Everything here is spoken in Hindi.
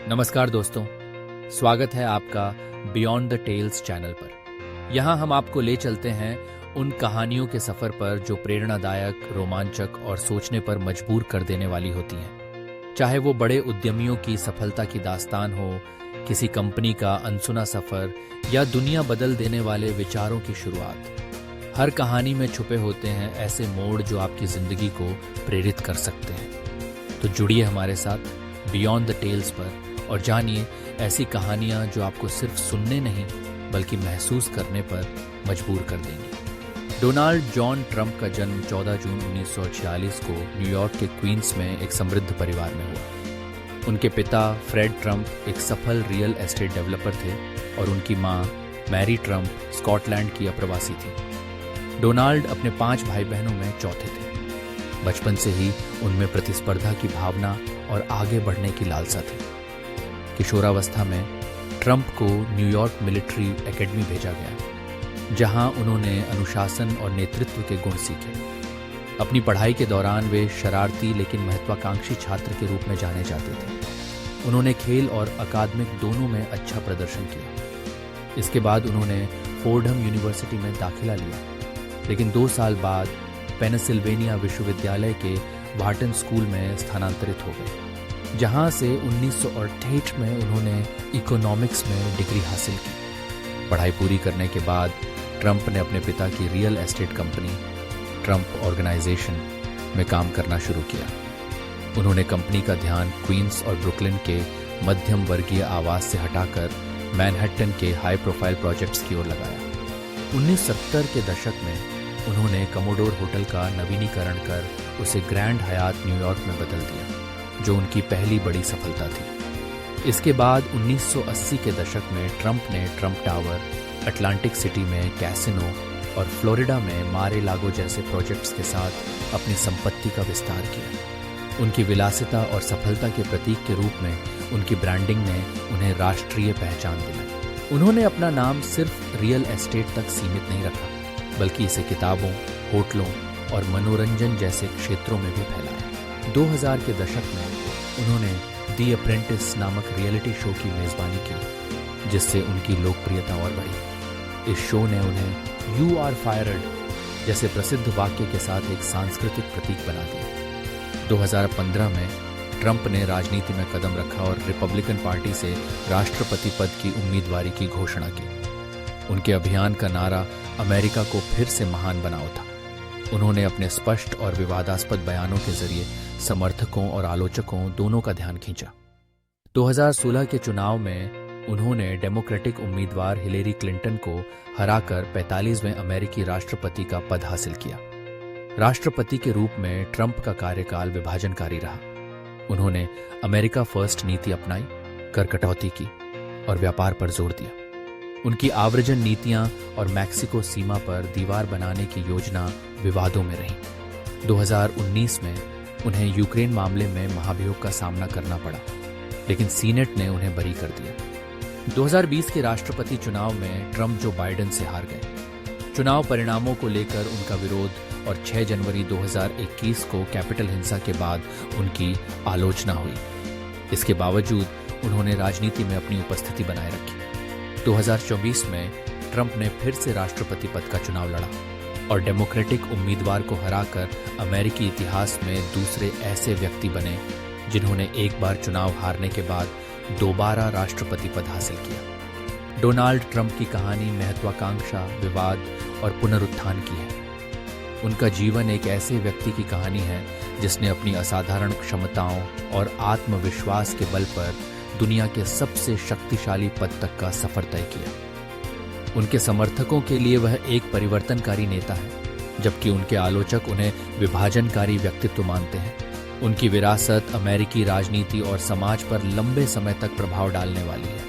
नमस्कार दोस्तों, स्वागत है आपका बियॉन्ड द टेल्स चैनल पर। यहाँ हम आपको ले चलते हैं उन कहानियों के सफ़र पर जो प्रेरणादायक, रोमांचक और सोचने पर मजबूर कर देने वाली होती हैं। चाहे वो बड़े उद्यमियों की सफलता की दास्तान हो, किसी कंपनी का अनसुना सफ़र या दुनिया बदल देने वाले विचारों की शुरुआत। हर कहानी में छुपे होते हैं ऐसे मोड़ जो आपकी ज़िंदगी को प्रेरित कर सकते हैं। तो जुड़िए हमारे साथ बियॉन्ड द टेल्स पर और जानिए ऐसी कहानियां जो आपको सिर्फ सुनने नहीं बल्कि महसूस करने पर मजबूर कर देंगी। डोनाल्ड जॉन ट्रंप का जन्म 14 जून 1946 को न्यूयॉर्क के क्वींस में एक समृद्ध परिवार में हुआ। उनके पिता फ्रेड ट्रंप एक सफल रियल एस्टेट डेवलपर थे और उनकी मां मैरी ट्रंप स्कॉटलैंड की अप्रवासी थी। डोनाल्ड अपने 5 भाई बहनों में चौथे थे। बचपन से ही उनमें प्रतिस्पर्धा की भावना और आगे बढ़ने की लालसा थी। किशोरावस्था में ट्रंप को न्यूयॉर्क मिलिट्री एकेडमी भेजा गया, जहां उन्होंने अनुशासन और नेतृत्व के गुण सीखे। अपनी पढ़ाई के दौरान वे शरारती लेकिन महत्वाकांक्षी छात्र के रूप में जाने जाते थे। उन्होंने खेल और अकादमिक दोनों में अच्छा प्रदर्शन किया। इसके बाद उन्होंने फोर्डहम यूनिवर्सिटी में दाखिला लिया, लेकिन 2 साल बाद पेनसिल्वेनिया विश्वविद्यालय के वार्टन स्कूल में स्थानांतरित हो गए, जहां से 1968 में उन्होंने इकोनॉमिक्स में डिग्री हासिल की। पढ़ाई पूरी करने के बाद ट्रंप ने अपने पिता की real estate company Trump organization में काम करना शुरू किया। उन्होंने कंपनी का ध्यान क्वींस और ब्रुकलिन के मध्यम वर्गीय आवास से हटाकर मैनहट्टन के हाई प्रोफाइल प्रोजेक्ट्स की ओर लगाया। 1970 के दशक में उन्होंने कमोडोर होटल का नवीनीकरण कर उसे ग्रैंड हयात न्यूयॉर्क में बदल दिया, जो उनकी पहली बड़ी सफलता थी। इसके बाद 1980 के दशक में ट्रंप ने ट्रंप टावर, अटलांटिक सिटी में कैसिनो और फ्लोरिडा में मारे लागो जैसे प्रोजेक्ट्स के साथ अपनी संपत्ति का विस्तार किया। उनकी विलासिता और सफलता के प्रतीक के रूप में उनकी ब्रांडिंग ने उन्हें राष्ट्रीय पहचान दिलाई। उन्होंने अपना नाम सिर्फ रियल एस्टेट तक सीमित नहीं रखा, बल्कि इसे किताबों, होटलों और मनोरंजन जैसे क्षेत्रों में भी फैलाया। 2000 के दशक में उन्होंने दी अप्रेंटिस नामक रियलिटी शो की मेजबानी की, जिससे उनकी लोकप्रियता और बढ़ी। इस शो ने उन्हें "यू आर फायर्ड" जैसे प्रसिद्ध वाक्य के साथ एक सांस्कृतिक प्रतीक बना दिया। 2015 में ट्रंप ने राजनीति में कदम रखा और रिपब्लिकन पार्टी से राष्ट्रपति पद की उम्मीदवारी की घोषणा की। उनके अभियान का नारा अमेरिका को फिर से महान बनाओ था। उन्होंने अपने स्पष्ट और विवादास्पद बयानों के जरिए समर्थकों और आलोचकों दोनों का ध्यान खींचा। 2016 के चुनाव में उन्होंने डेमोक्रेटिक उम्मीदवार हिलेरी क्लिंटन को हराकर 45वें अमेरिकी राष्ट्रपति का पद हासिल किया। राष्ट्रपति के रूप में ट्रंप का कार्यकाल विभाजनकारी रहा। उन्होंने अमेरिका फर्स्ट नीति अपनाई, कर कटौती की और व्यापार पर जोर दिया। उनकी आव्रजन नीतियां और मैक्सिको सीमा पर दीवार बनाने की योजना विवादों में रही। 2019 में उन्हें यूक्रेन मामले में महाभियोग का सामना करना पड़ा, लेकिन सीनेट ने उन्हें बरी कर दिया। 2020 के राष्ट्रपति चुनाव में ट्रंप जो बाइडेन से हार गए। चुनाव परिणामों को लेकर उनका विरोध और 6 जनवरी 2021 को कैपिटल हिंसा के बाद उनकी आलोचना हुई। इसके बावजूद उन्होंने राजनीति में अपनी उपस्थिति बनाए रखी। 2024 में ट्रंप ने फिर से राष्ट्रपति पद का चुनाव लड़ा और डेमोक्रेटिक उम्मीदवार को हराकर अमेरिकी इतिहास में दूसरे ऐसे व्यक्ति बने जिन्होंने एक बार चुनाव हारने के बाद दोबारा राष्ट्रपति पद हासिल किया। डोनाल्ड ट्रंप की कहानी महत्वाकांक्षा, विवाद और पुनरुत्थान की है। उनका जीवन एक ऐसे व्यक्ति की कहानी है जिसने अपनी असाधारण क्षमताओं और आत्मविश्वास के बल पर दुनिया के सबसे शक्तिशाली पद तक का सफर तय किया। उनके समर्थकों के लिए वह एक परिवर्तनकारी नेता है, जबकि उनके आलोचक उन्हें विभाजनकारी व्यक्तित्व मानते हैं। उनकी विरासत अमेरिकी राजनीति और समाज पर लंबे समय तक प्रभाव डालने वाली है।